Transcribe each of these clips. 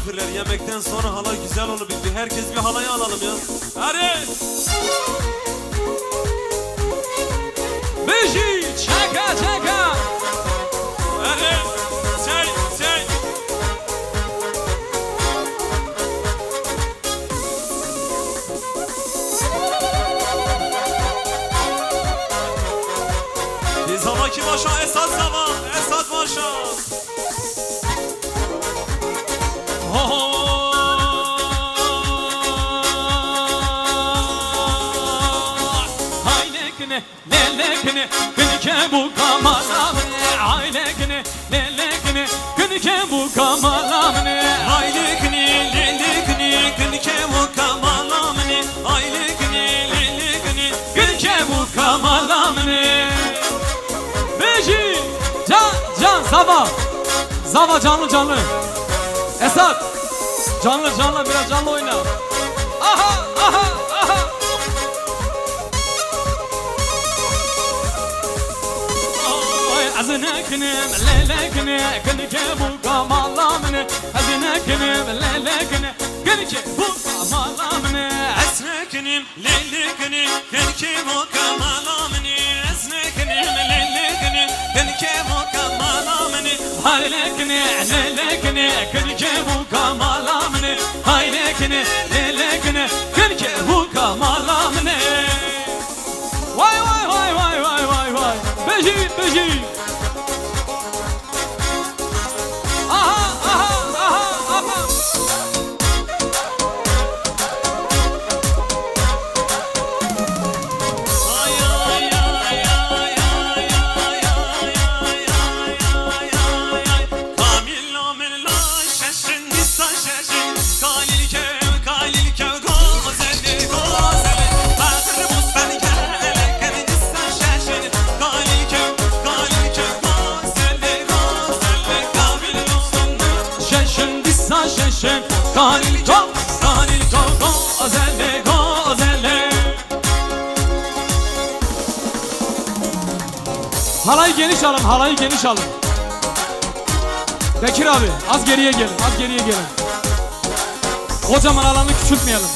misafirler, yemekten sonra halay güzel olur bitti. Herkes bir halayı alalım ya. Hadi. Beji çaka çaka. Hadi. Say. Biz hava kim aşağı? Esat Zava. Esat Maşa. Haylekne, lelekne, günke bu kamalamne. Haylekne, lelekne, günke bu kamalamne. Haylekni, lelekni, günke bu kamalamni. Haylekni, lelekni, Günke bu kamalamne. Beji, can, Zava canlı. Esat, canlı biraz canlı oyna. Aha. Azineknim, lelekne, günke bu kamalamne. Azineknim, lelekne, günke bu kamalamne. esneknim, lelekni, günke bu kamalamni. Esneknim, lelekni, günke bu kamalamni. Haylekne, lelekne, günke bu kamalamne. Haylekne, lelekne, günke bu kamalamne. Vay. Beji. Aha. Şeşen, kanil go, gozelle. Halayı geniş alın. Bekir abi, az geriye gelin. Kocaman alanı küçültmeyelim.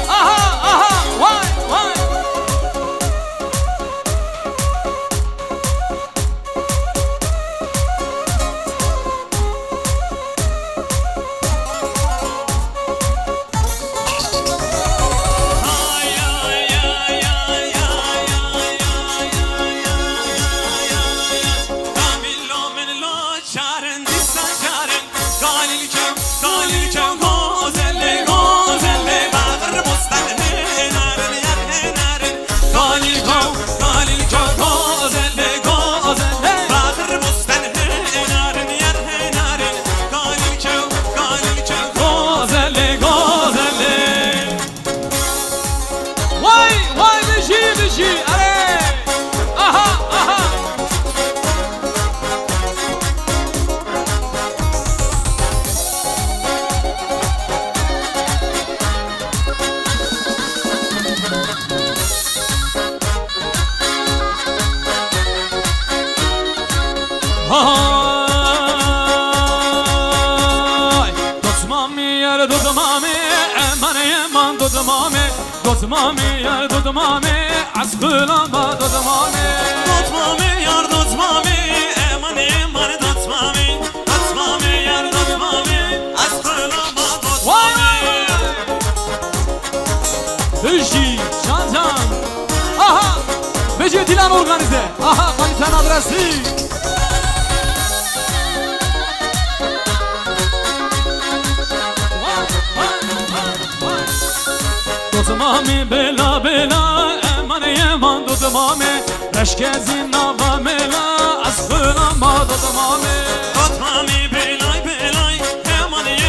Aha, vay. Dotmami yar dotmami, askılama dotmami. Dotmami yar dotmami, eman dotmami. Dotmami yar dotmami, askılama dotmami. Beji, can. Aha, Beji Dilan organize. Aha, kaliten adresi. Dotmami bela, eman dotmami. Reşkezin nava mela, askılama dotmami. Dotmami belay,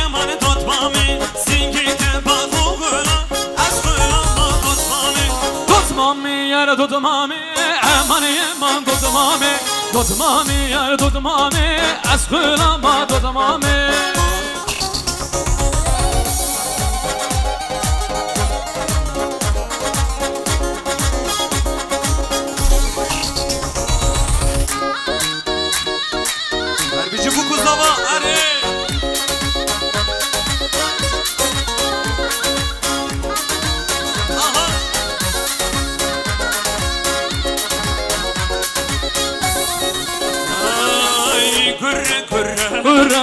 eman dotmami. Singite bazogula, askılama dotmami. Dotmami yar dotmami, eman dotmami. Dotmami yar dotmami, askılama dotmami.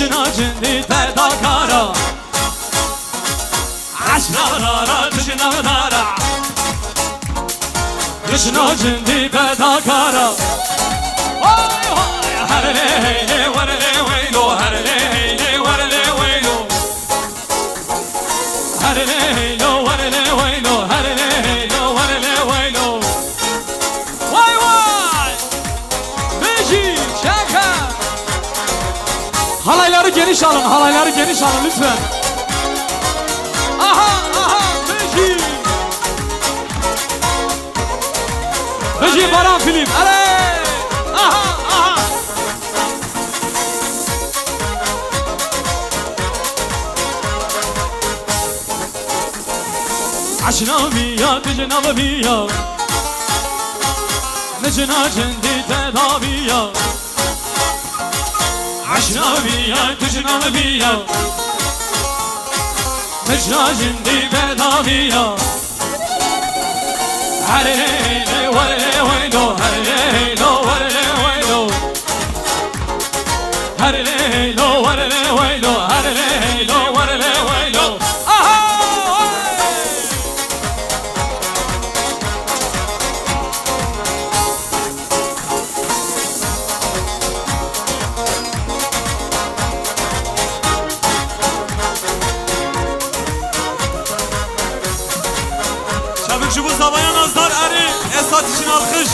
دجنا جندي فداكارا عشرارا دجنا دارا دجنا جندي فداكارا هرلي ورلي ويلو هرلي ورلي ويلو هرلي ورلي ويلو هرلي ورلي ويلو واي واي بيجي شاكا halayları geniş alın, halayları geniş alın lütfen. Aha, aha, Beji. Beji Baran film, aley. Aha, aha. عشنا بيا تجنا بيا نجنا جندي تدابيا عشنا بيا تجنا بيا نجنا جندي تدابيا هرلي ورلي ويلو هرلي ورلي ويلو هرلي ورلي ويلو هرلي ورلي ويلو Şu bu sabaya nazlar eri Esat için alkış.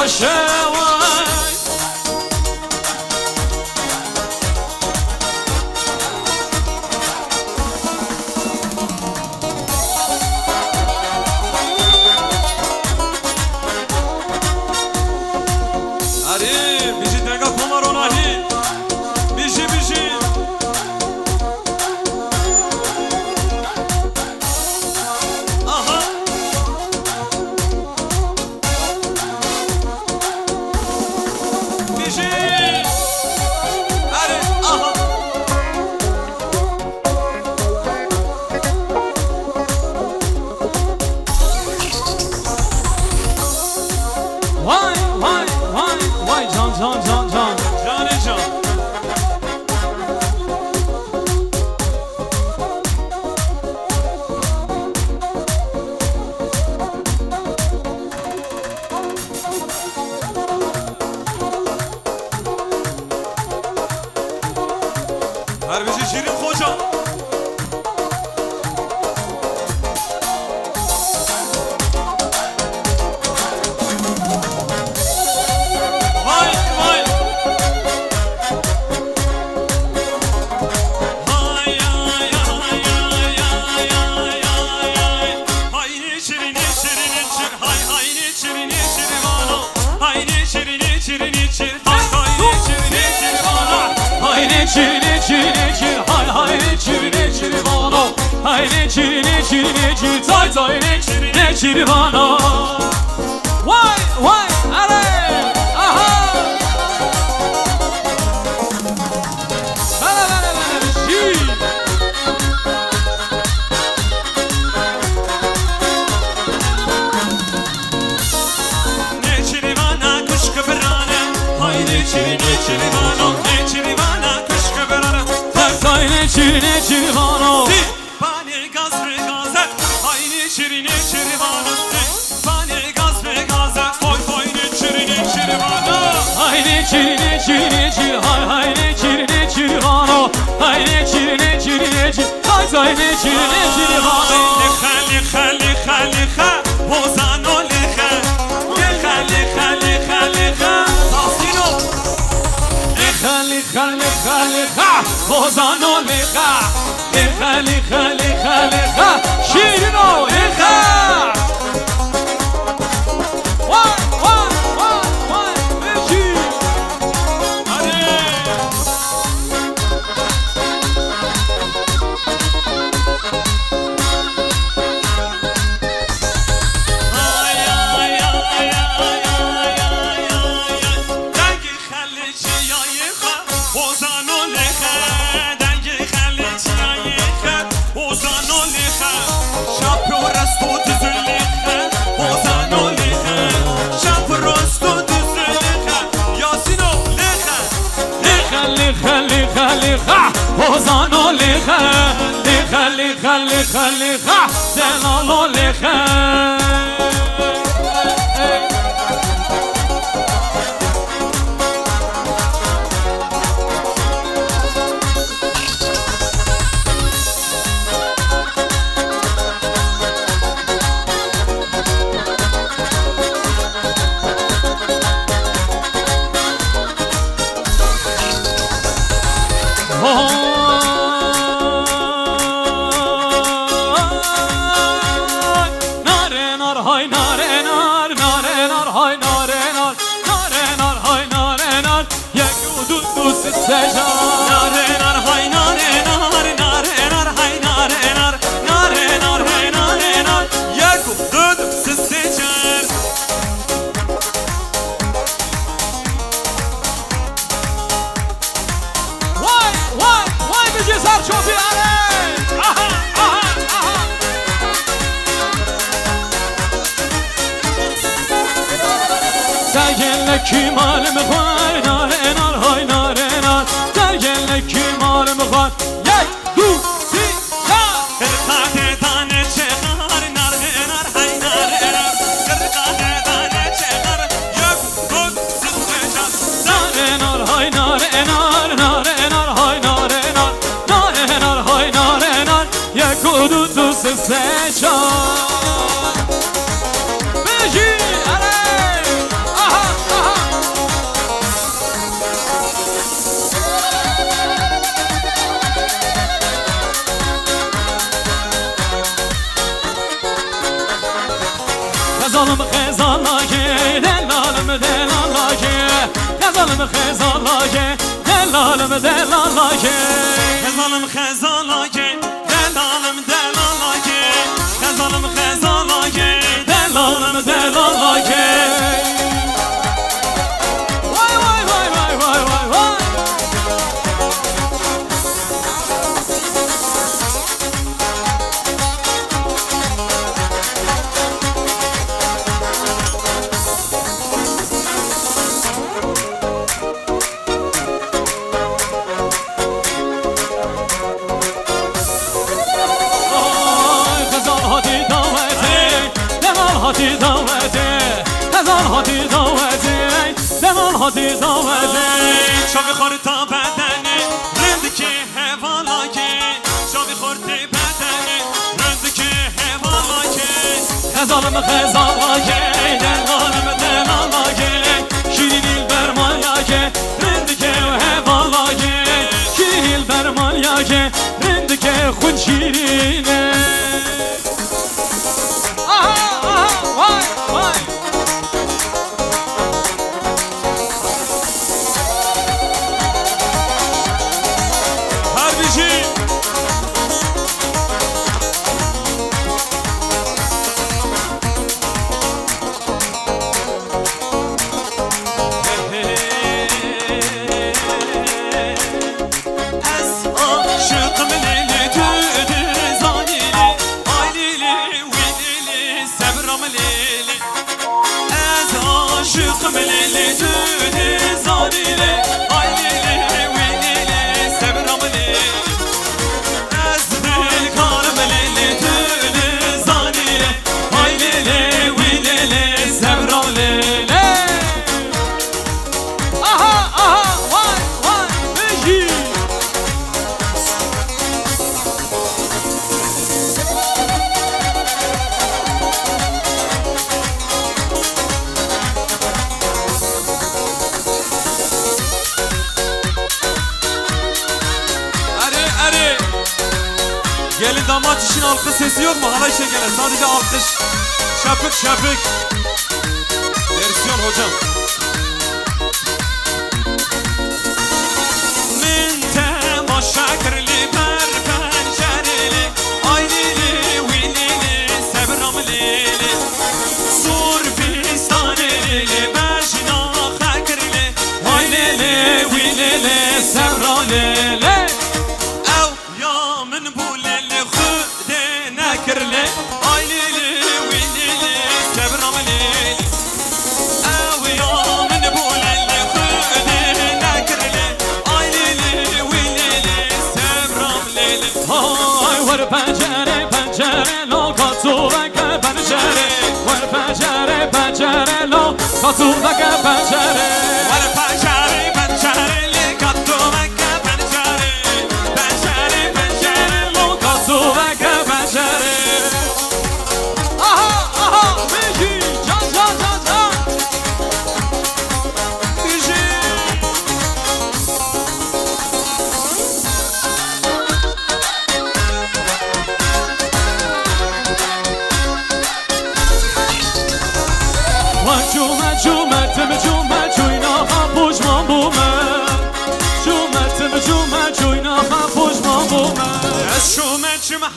باشه وای اری بیشی دنگا پاماروناهی بیشی بیشی آها بیشی اری آها وای وای وای وای جان جان جان جان جان جان هر بیشی شیرین خوشا وای وای های های های های های های های های شیرینی شیرینی شیر های های شیرینی شیرینی های شیرینی شیرینی شیر های های شیرینی شیرینی haydi çirini çirini çir hay haydi çirini çiri bana haydi çirini çirini çir tay tay ne çirini çiri bana vay vay ale aha bana şi ne çirivana kuş kıbrane haydi çirini çirivana ne çirivana kuş kıbrane tay tay ne çirini çiri bana bani gaz ve gaze haydi çirini çirivana bani gaz ve gaze koy koy ne çirini çirivana haydi çirini çirini çir hay haydi çirini çiri bana haydi çirini çirini çir tay tay ne çirini çiri bana لخه لخه لخه بوزانو لخه لخه لخه لخه لخه تاسینو خالی خالی خالی خا بازانو لخا خالی خالی خالی خا شیرینو لخا وای وای وای وای بشی hadi ay ay ay ay ay ay ay dengi خلیچی یایخه بوزانو لخه dengi خلیچی یایخه بوزانو لخه شب رستو düzülleخه بوزانو لخه شب رستو düzülleخه یاسینو لخه خالی خالی خالی خا بازانو لخا خالی خالی خالی خا دلالو لخا nare nar hay nare nar nare nar hay nare nar nare nar hay nare nar yakudu dus seja nare nar hay nare nar nare nar hay nare nar nare nar hay nare nar yaku dud seçer vay vay vay bici sar çobi ale aha aha aha Dergenle kim halimi var nare nar hay nare nar Dergenle kim halimi var yek du si ya kırkade tane çekar nare nar hay nare nar kırkade tane çekar yaku dud seçer nare nar hay nare nar nare nar hay nare nar nare nar hay nare nar yakudu du seja Beji ale aha غزالم خزالاگه دلالم دلالاگه غزالم خزالاگه دلالم دلالاگه غزالم خزالاگه دلالم دلالاگه غزالم خزالاگه دلالم دلالاگه وای وای وای وای وای وای وای هاتی داوته هزار هاتی داوته دمان هاتی داوته شاوی خورتا بدنه رندکی هوالاگه شاوی خورتی بدنه رندکی هوالاگه غزالم خزالاگه دلالم دلالاگه شیرین برمالاگه رندکه هوالاگه شیرین برمالاگه رندکه خون شیرینه Gelin damat için alkış sesi yok mu? Halay şekeri sadece alkış. Şapık şapık. Versiyon hocam. Min temaşakirli per pencereli Aynili vinili sebramlili Sur fistaneli Mejna khakirli Aynili vinili sebramlili كرلي عينيلي وينيلي سبرمليلي او يوم نبولي خدي نكرلي عينيلي وينيلي سبرمليلي هاي ور پنجره پنجره لو کاتوبک پنجره ور پنجره پنجره لو کاتوبک پنجره ور پنجره پنجره لی کاتوبک پنجره پنجره پنجره لو کاتوبک پنجره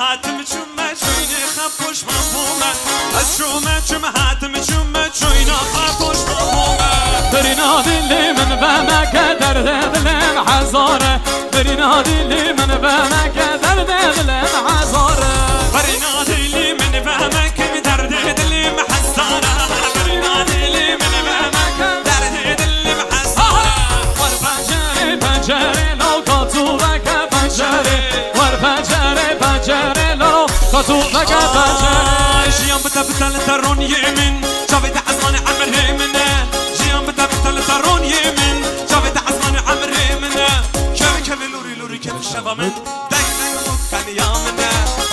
حاتم چومه چوینه خپوش من بومه از چومه چومه حاتم چومه چوینه خپوش من بومه برينا دلي من بامك درد دلم حزاره برينا دلي من بامك درد دلم حزاره برينا دلي من بامك درد دلم حزاره برينا دلي من بامك درد دلم حزاره ور پنجره پنجره لو کاتوبک پنجره ور پنجره پنجره لو کاتوبک پنجره جيان بدا بتل ترون يمن شافت عزمان عمر منه جيان بدا بتل ترون يمن شافت عزمان عمر منه كيف لوري لوري كيف شغمن دنگ دنگ مكان يا منه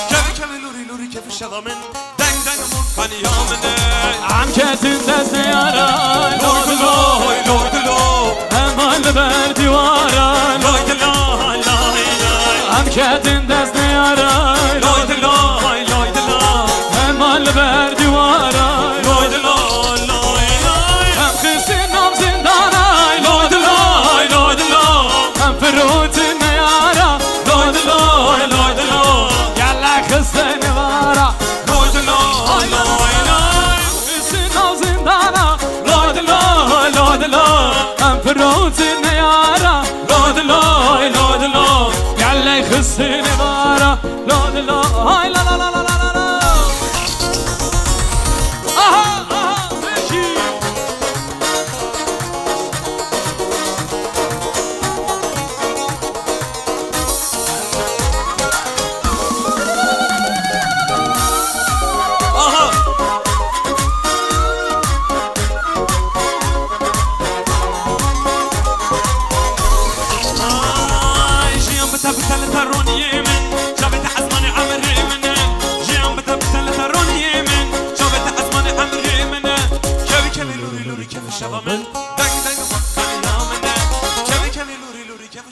كيف لوري لوري كيف شغمن دنگ دنگ مكان يا منه عم كاتن دز يارا لويد لوي لويد لو امان بر دیوارا لويد لا لا عم كاتن دز يارا لويد لوي لويد لا امان بر دیوارا لويد لو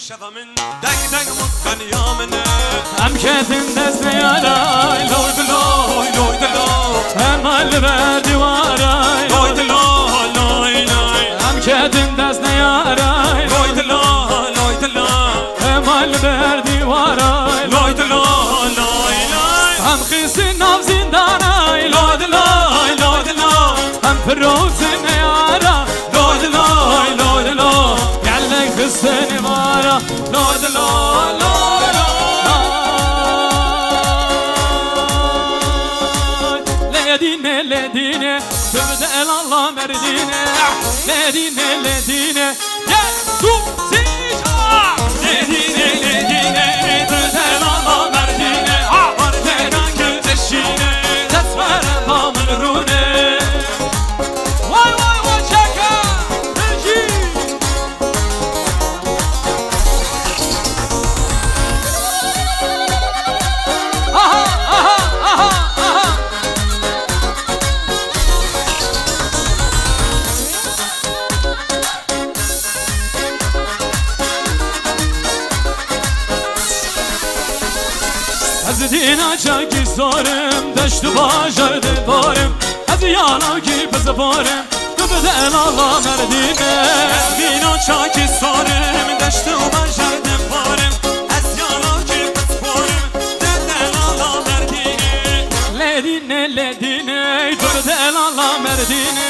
شفا من دق دق مكان يا منه هم كتن دست ياراي لوي دلوي لوي دلوي هم اللي بردي واراي لوي دلوي لوي لوي هم كتن دست ياراي لوي دلوي لوي دلوي هم اللي بردي واراي لوي دلوي لوي لوي هم خيسين ناف زنداناي لوي دلوي لوي دلوي هم فروسن يارا لوي دلوي لوي دلوي قالك خسني مارا لوي دلوي لوي لدينه لدينه تبدأ الله مردينه لدينه لدينه يسوع سيجا لدينه لدينه تبدأ الله مردينه وردنا كل تشينه تسفر بامن رونه واي واي واي شكا نجي اها اها اها اها از دینا چاکی سارم دشت باجر دلبارم از یانا کی بزبارم تو به دل الله مردینه از دینا چاکی سارم دشت و بجر دپارم از یانا کی بسپارم دل الله مردینه لدینه لدینه تو به دل الله مردینه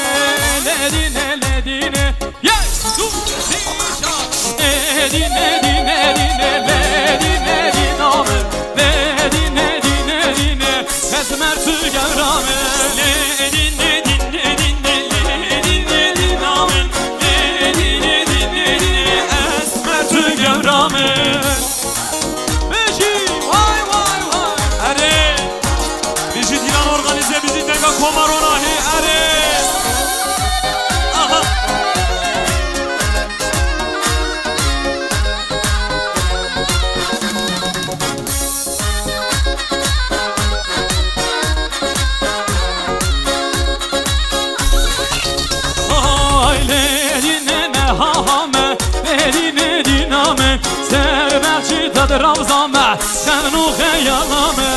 لدینه لدینه یک دو سیشا لدینه دینه دینه لدینه دینامه لدینه دینه دینه اسمت تو گرامه لدینه دینه دینه لدینه دینامن لدینه دینه دینه اسمت تو گرامه بشی وای وای وای اره بیشی دیران ارگانیزه بیزی نگاه کماروناهی اره آها Ay ledine ne hahame ledine diname Serberçi tadı ravzame sen o heyalame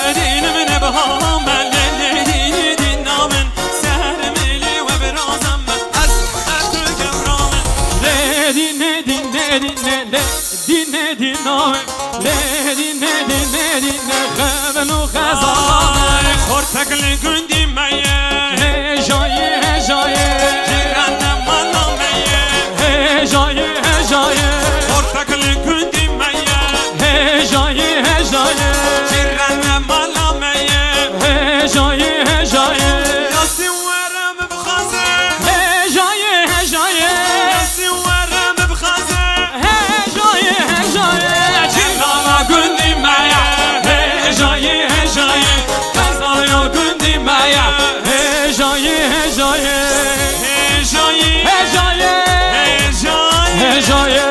لدینه من بهامن لدینه دینامن سرملی و برازم اسمت گرامن Ledine dinle dinle ledine diname Ledine dinle dinle khevelu khazame خورتکلی گندی میه Hejaye hejaye جیرانم مالا میه Hejaye hejaye خورتکلی گندی میه Hejaye hejaye جیرانم مالا میه Hejaye hejaye یاسی ورم بخازه Hejaye hejaye یاسی ورم بخازه Hejaye hejaye جیرانا گندی میه Hejaye hejaye Kazaya gündimeye Hejaye hejaye هجایی Hejaye هجایی Hejaye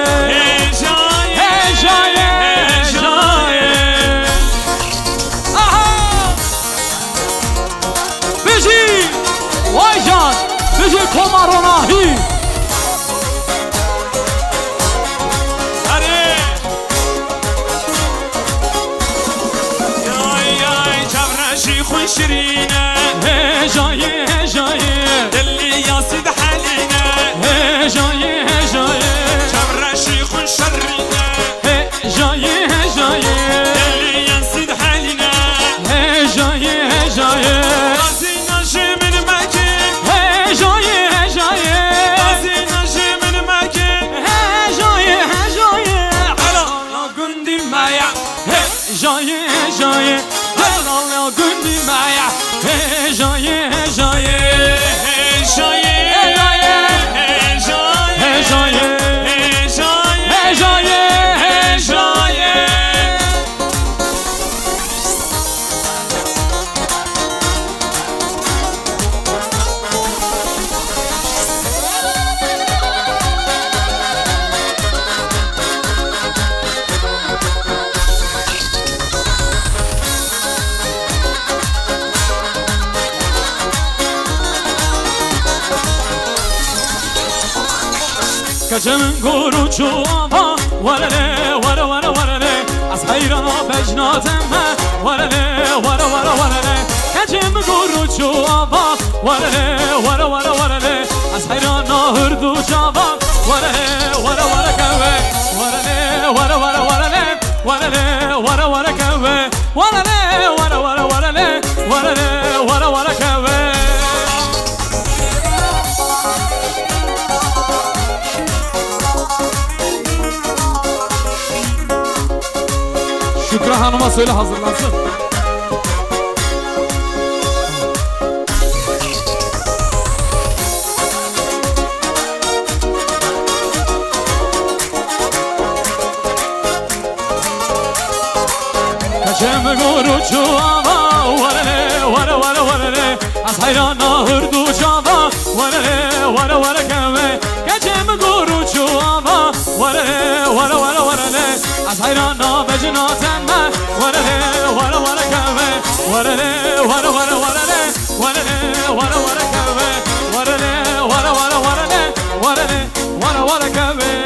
هجایی Hejaye Hejaye Aha Bizi Vay can Bizi komaronahi اره یای یای چمرشی خوش شیرینه Hejaye hejaye دلی یاسید حالینه Hejaye hejaye چمرشی خوش شرینه Hejaye hejaye دلی یاسید حالینه Hejaye hejaye بازی نشی من مکه Hejaye hejaye بازی نشی من مکه Hejaye hejaye حالا گندی مایا Hejaye hejaye Hazrala gündimaya Hejaye hejaye هجایی Hejaye هجایی Hejaye هجایی Hejaye hejaye Gecenin gurucu ama ورله ور ور ورله از حیران بجناتم ورله ور ور ورله کجم گورو چوابا ورله ور ور ورله از حیران هردو جابا ورله ور ور کوه ورله ور ور ورله ورله ور ور کوه ورله ور ور ورله ورله ور ور کوه Şükrü Hanım'a söyle hazırlansın. Kaçem guru çuava varele vara vara varele az hayrana hırdu çava varele vara vara kave kaçem guru çuava varele vara vara varele az hayrana bejnatemme varele vara vara kave varele vara vara varele varele vara vara kave varele vara vara varele varele vara vara kave